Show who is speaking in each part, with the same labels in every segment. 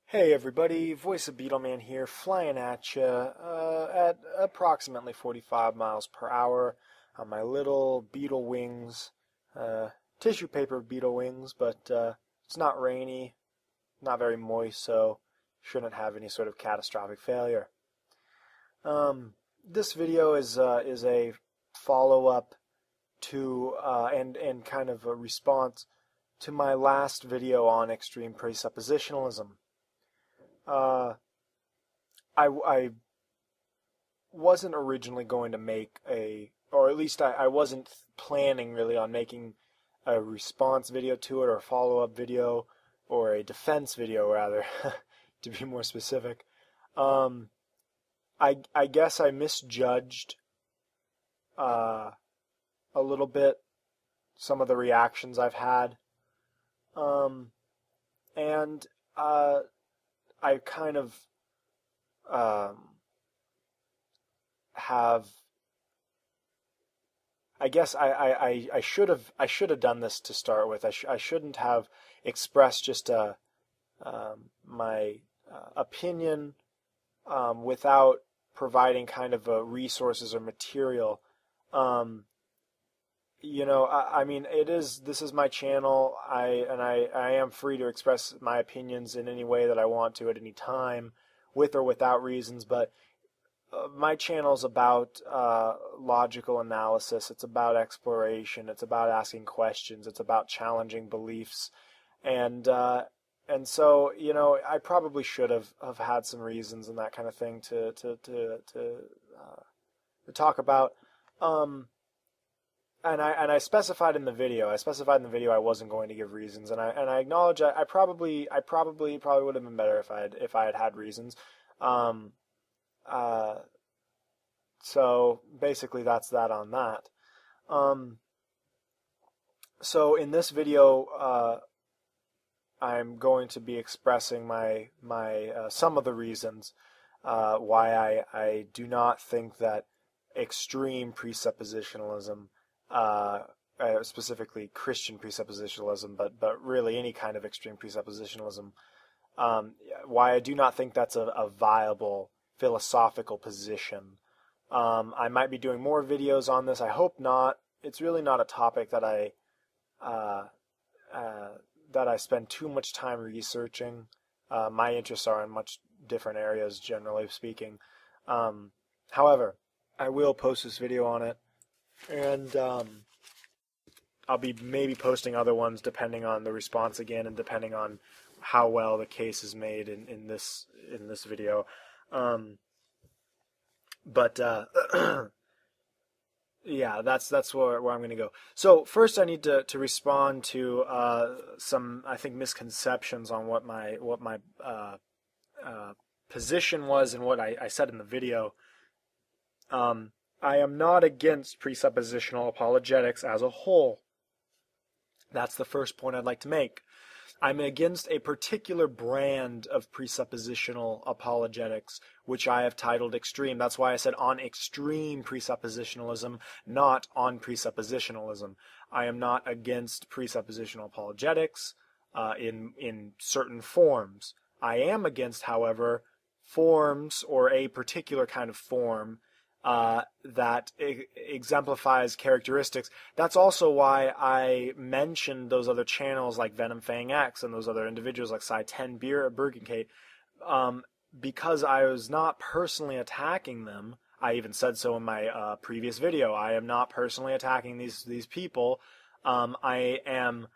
Speaker 1: Hey everybody, Voice of Beetleman here, flying at you at approximately 45 miles per hour on my little beetle wings, tissue paper beetle wings, but it's not rainy, not very moist, so shouldn't have any sort of catastrophic failure. This video is a follow-up to and kind of a response to my last video on extreme presuppositionalism. I wasn't originally going to make or at least I wasn't planning really on making a response video to it, or a follow-up video, or a defense video rather, to be more specific. I guess I misjudged a little bit some of the reactions I've had, and I kind of have. I guess I should have done this to start with. I shouldn't have expressed just my opinion without providing kind of resources or material. I mean, this is my channel. I am free to express my opinions in any way that I want to at any time, with or without reasons, but my channel is about logical analysis. It's about exploration. It's about asking questions. It's about challenging beliefs. And so, I probably should have had some reasons and that kind of thing to talk about. And I specified in the video. I wasn't going to give reasons, and I acknowledge I probably would have been better if I had reasons. So basically, that's that on that. So in this video, I'm going to be expressing my some of the reasons why I do not think that extreme presuppositionalism, specifically Christian presuppositionalism, but really any kind of extreme presuppositionalism, why I do not think that's a viable philosophical position. I might be doing more videos on this. I hope not. It's really not a topic that I spend too much time researching. My interests are in much different areas, generally speaking. However, I will post this video on it, and I'll be maybe posting other ones depending on the response again, and depending on how well the case is made in this video. Yeah, that's where I'm going to go. So first, I need to respond to some, I think, misconceptions on what my position was and what I said in the video. I am not against presuppositional apologetics as a whole. That's the first point I'd like to make. I'm against a particular brand of presuppositional apologetics, which I have titled extreme. That's why I said on extreme presuppositionalism, not on presuppositionalism. I am not against presuppositional apologetics in certain forms. I am against, however, forms, or a particular kind of form that exemplifies characteristics. That's also why I mentioned those other channels like Venom Fang X and those other individuals like Psi 10 Burgenkate, because I was not personally attacking them. I even said so in my previous video. I am not personally attacking these people. I am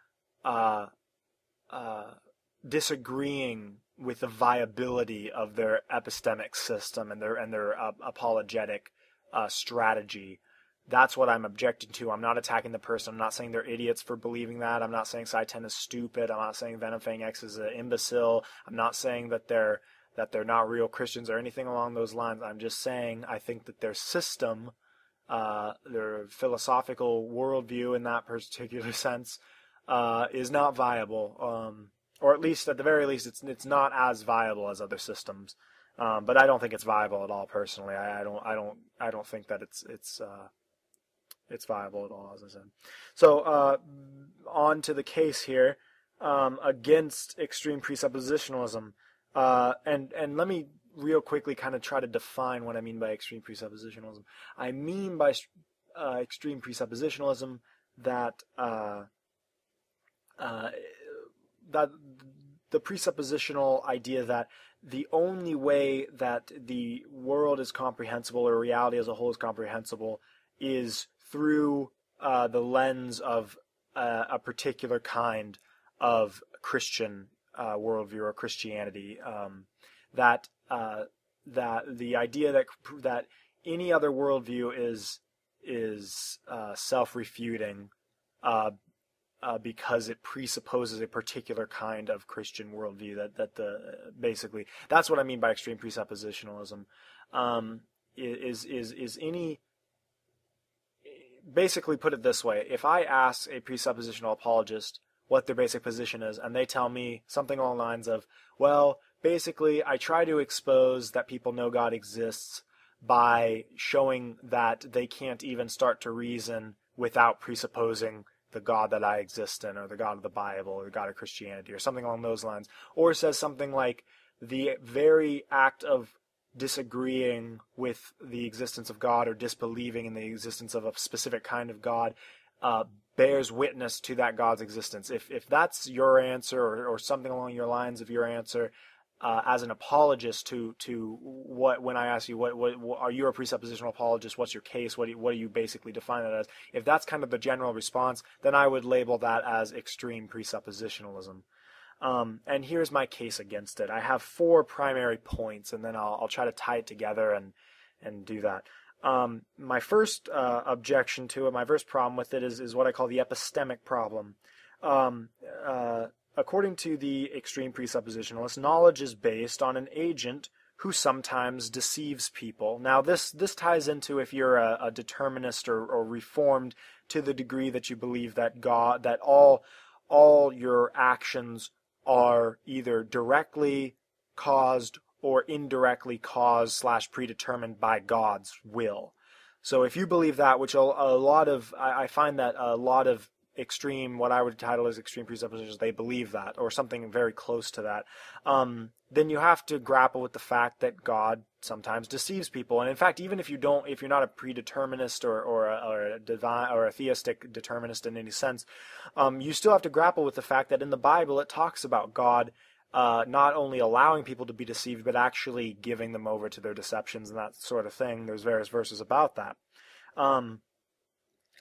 Speaker 1: disagreeing with the viability of their epistemic system and their apologetic strategy. That's what I'm objecting to. I'm not attacking the person. I'm not saying they're idiots for believing that. I'm not saying Psi 10 is stupid. I'm not saying Venom Fang X is an imbecile. I'm not saying that they're not real Christians or anything along those lines. I'm just saying I think that their system, their philosophical worldview in that particular sense, is not viable. Or at least, at the very least, it's not as viable as other systems. But I don't think it's viable at all. Personally, I don't think that it's viable at all, as I said. So on to the case here against extreme presuppositionalism. And let me real quickly kind of try to define what I mean by extreme presuppositionalism. I mean by extreme presuppositionalism that that the presuppositional idea that the only way that the world is comprehensible, or reality as a whole is comprehensible, is through the lens of a particular kind of Christian worldview or Christianity. That the idea that any other worldview is self-refuting because it presupposes a particular kind of Christian worldview. Basically that's what I mean by extreme presuppositionalism. Is any Basically, put it this way: if I ask a presuppositional apologist what their basic position is, and they tell me something along the lines of, well, basically, I try to expose that people know God exists by showing that they can't even start to reason without presupposing the God that I exist in, or the God of the Bible, or the God of Christianity, or something along those lines, or says something like, the very act of disagreeing with the existence of God or disbelieving in the existence of a specific kind of God bears witness to that God's existence. If that's your answer, or something along your lines of your answer, as an apologist to what, when I ask you what are you a presuppositional apologist, what's your case, what do you basically define that as? If that's kind of the general response, then I would label that as extreme presuppositionalism. And here's my case against it. I have 4 primary points, and then I'll try to tie it together and do that. My first objection to it, my first problem with it is what I call the epistemic problem. According to the extreme presuppositionalist, knowledge is based on an agent who sometimes deceives people. Now, this ties into if you're a determinist or reformed to the degree that you believe that all your actions are either directly caused or indirectly caused / predetermined by God's will. So if you believe that, which I find that a lot of extreme, what I would title as extreme presuppositions, they believe that, or something very close to that, then you have to grapple with the fact that God sometimes deceives people. And in fact, even if you're not a predeterminist or a divine or a theistic determinist in any sense, you still have to grapple with the fact that in the Bible it talks about God not only allowing people to be deceived, but actually giving them over to their deceptions and that sort of thing. There's various verses about that.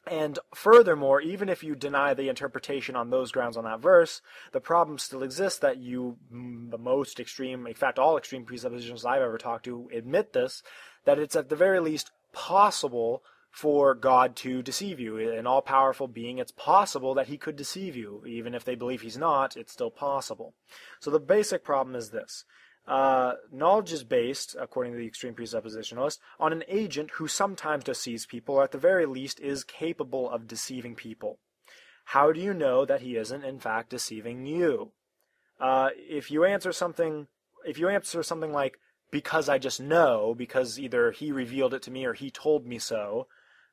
Speaker 1: And furthermore, even if you deny the interpretation on those grounds on that verse, the problem still exists that the most extreme, in fact all extreme presuppositions I've ever talked to admit this, that it's at the very least possible for God to deceive you. An all-powerful being, it's possible that he could deceive you. Even if they believe he's not, it's still possible. So the basic problem is this. Knowledge is based, according to the extreme presuppositionalist, on an agent who sometimes deceives people, or at the very least is capable of deceiving people. How do you know that he isn't, in fact, deceiving you? If you answer something like, because I just know, because either he revealed it to me or he told me so,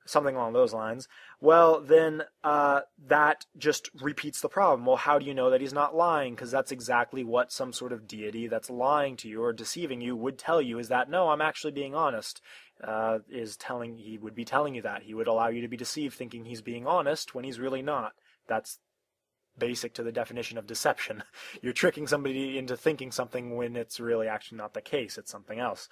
Speaker 1: something along those lines, well, then that just repeats the problem. Well, how do you know that he's not lying? Because that's exactly what some sort of deity that's lying to you or deceiving you would tell you, is that, no, I'm actually being honest. He would be telling you that. He would allow you to be deceived thinking he's being honest when he's really not. That's basic to the definition of deception. You're tricking somebody into thinking something when it's really actually not the case. It's something else.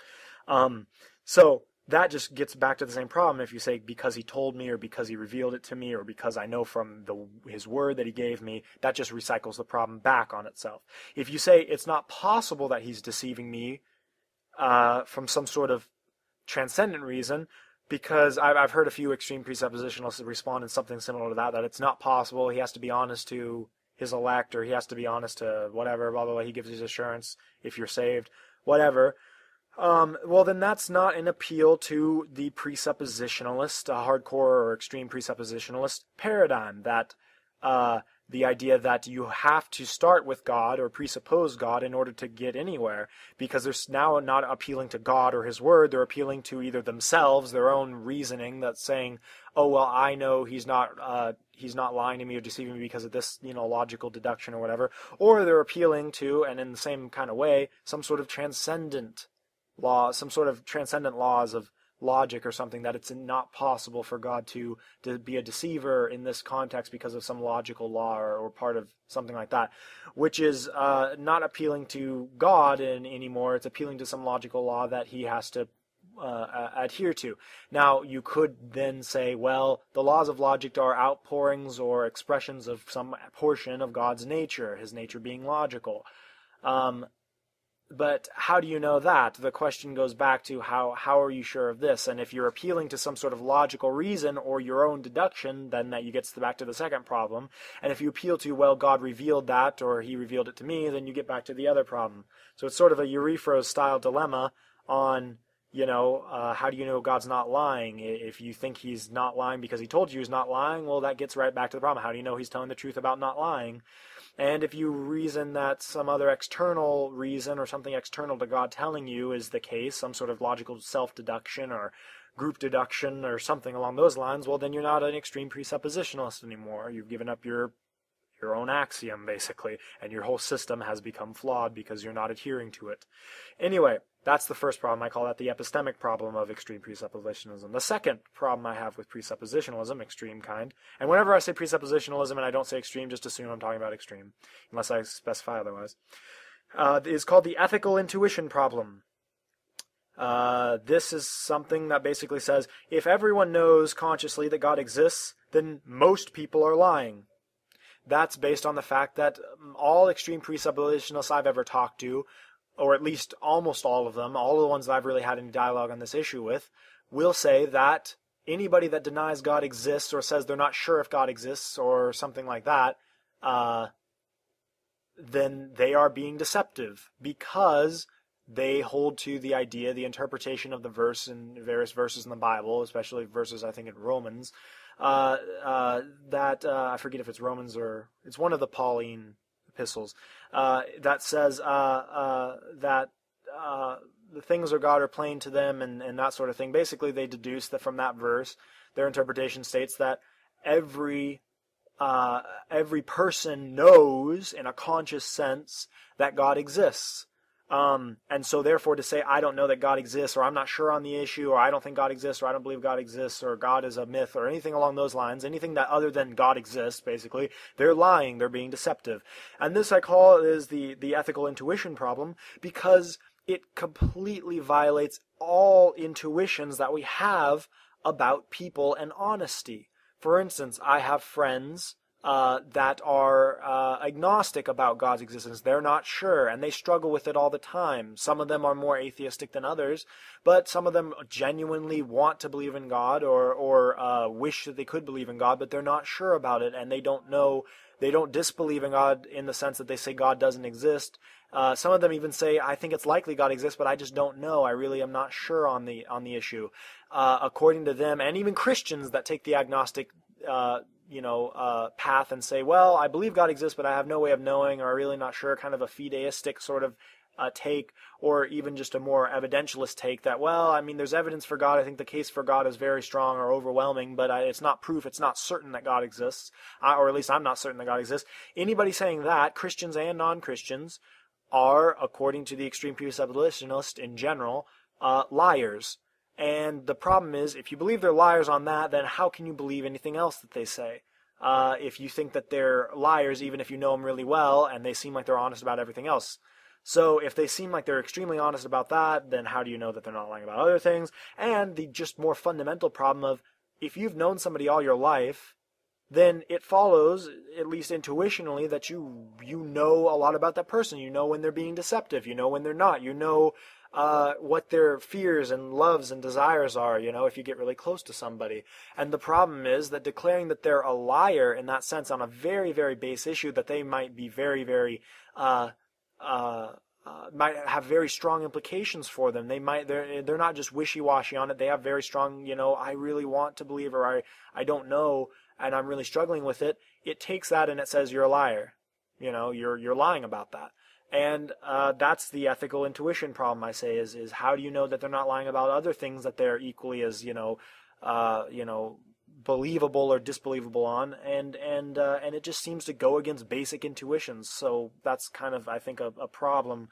Speaker 1: So that just gets back to the same problem. If you say, because he told me, or because he revealed it to me, or because I know from his word that he gave me, that just recycles the problem back on itself. If you say it's not possible that he's deceiving me from some sort of transcendent reason, because I've heard a few extreme presuppositionalists respond in something similar to that it's not possible, he has to be honest to his elect, or he has to be honest to whatever, blah, blah, blah, he gives his assurance if you're saved, whatever. Well, then that's not an appeal to the presuppositionalist, a hardcore or extreme presuppositionalist paradigm, that the idea that you have to start with God or presuppose God in order to get anywhere, because they're now not appealing to God or his word, they're appealing to either themselves, their own reasoning that's saying, oh, well, I know he's not lying to me or deceiving me because of this, logical deduction or whatever, or they're appealing to, and in the same kind of way, some sort of transcendent law, some sort of transcendent laws of logic or something, that it's not possible for God to be a deceiver in this context because of some logical law or part of something like that, which is not appealing to God anymore. It's appealing to some logical law that he has to adhere to. Now, you could then say, well, the laws of logic are outpourings or expressions of some portion of God's nature, his nature being logical. But how do you know that? The question goes back to how are you sure of this? And if you're appealing to some sort of logical reason or your own deduction, then that gets back to the second problem. And if you appeal to, well, God revealed that, or he revealed it to me, then you get back to the other problem. So it's sort of a Euriphros-style dilemma on, how do you know God's not lying? If you think he's not lying because he told you he's not lying, well, that gets right back to the problem. How do you know he's telling the truth about not lying? And if you reason that some other external reason or something external to God telling you is the case, some sort of logical self-deduction or group deduction or something along those lines, well, then you're not an extreme presuppositionalist anymore. You've given up your own axiom, basically, and your whole system has become flawed because you're not adhering to it. Anyway, that's the first problem. I call that the epistemic problem of extreme presuppositionalism. The second problem I have with presuppositionalism, extreme kind, and whenever I say presuppositionalism and I don't say extreme, just assume I'm talking about extreme, unless I specify otherwise, is called the ethical intuition problem. This is something that basically says, if everyone knows consciously that God exists, then most people are lying. That's based on the fact that all extreme presuppositionalists I've ever talked to, or at least almost all of them, all of the ones that I've really had any dialogue on this issue with, will say that anybody that denies God exists or says they're not sure if God exists or something like that, then they are being deceptive because they hold to the idea, the interpretation of the verse in various verses in the Bible, especially verses I think in Romans, that I forget if it's Romans or it's one of the Pauline epistles, that says that the things of God are plain to them and that sort of thing. Basically, they deduce that from that verse, their interpretation states that every person knows in a conscious sense that God exists. And so therefore to say, I don't know that God exists, or I'm not sure on the issue, or I don't think God exists, or I don't believe God exists, or God is a myth, or anything along those lines, anything that other than God exists, basically, they're lying, they're being deceptive. And this I call is the ethical intuition problem, because it completely violates all intuitions that we have about people and honesty. For instance, I have friends that are agnostic about God's existence. They're not sure, and they struggle with it all the time. Some of them are more atheistic than others, but some of them genuinely want to believe in God or wish that they could believe in God, but they're not sure about it, and they don't know. They don't disbelieve in God in the sense that they say God doesn't exist. Some of them even say, I think it's likely God exists, but I just don't know. I really am not sure on the issue. According to them, and even Christians that take the agnostic path and say, well, I believe God exists, but I have no way of knowing, or I'm really not sure, kind of a fideistic sort of take, or even just a more evidentialist take that, well, I mean, there's evidence for God. I think the case for God is very strong or overwhelming, but it's not proof. It's not certain that God exists, or at least I'm not certain that God exists. Anybody saying that, Christians and non-Christians, are, according to the extreme presuppositionalist in general, liars. And the problem is, if you believe they're liars on that, then how can you believe anything else that they say? If you think that they're liars, even if you know them really well, and they seem like they're honest about everything else. So if they seem like they're extremely honest about that, then how do you know that they're not lying about other things? And the just more fundamental problem of, if you've known somebody all your life, then it follows, at least intuitionally, that you know a lot about that person. You know when they're being deceptive. You know when they're not. You know what their fears and loves and desires are, if you get really close to somebody. And the problem is that declaring that they're a liar in that sense on a very, very base issue, that they might be very, very, might have very strong implications for them. They're not just wishy-washy on it. They have very strong, I really want to believe, or I don't know, and I'm really struggling with it. it takes that and it says you're a liar. You're lying about that. And that's the ethical intuition problem, I say, is how do you know that they're not lying about other things that they're equally as, believable or disbelievable on, and it just seems to go against basic intuitions. So that's kind of, I think, a problem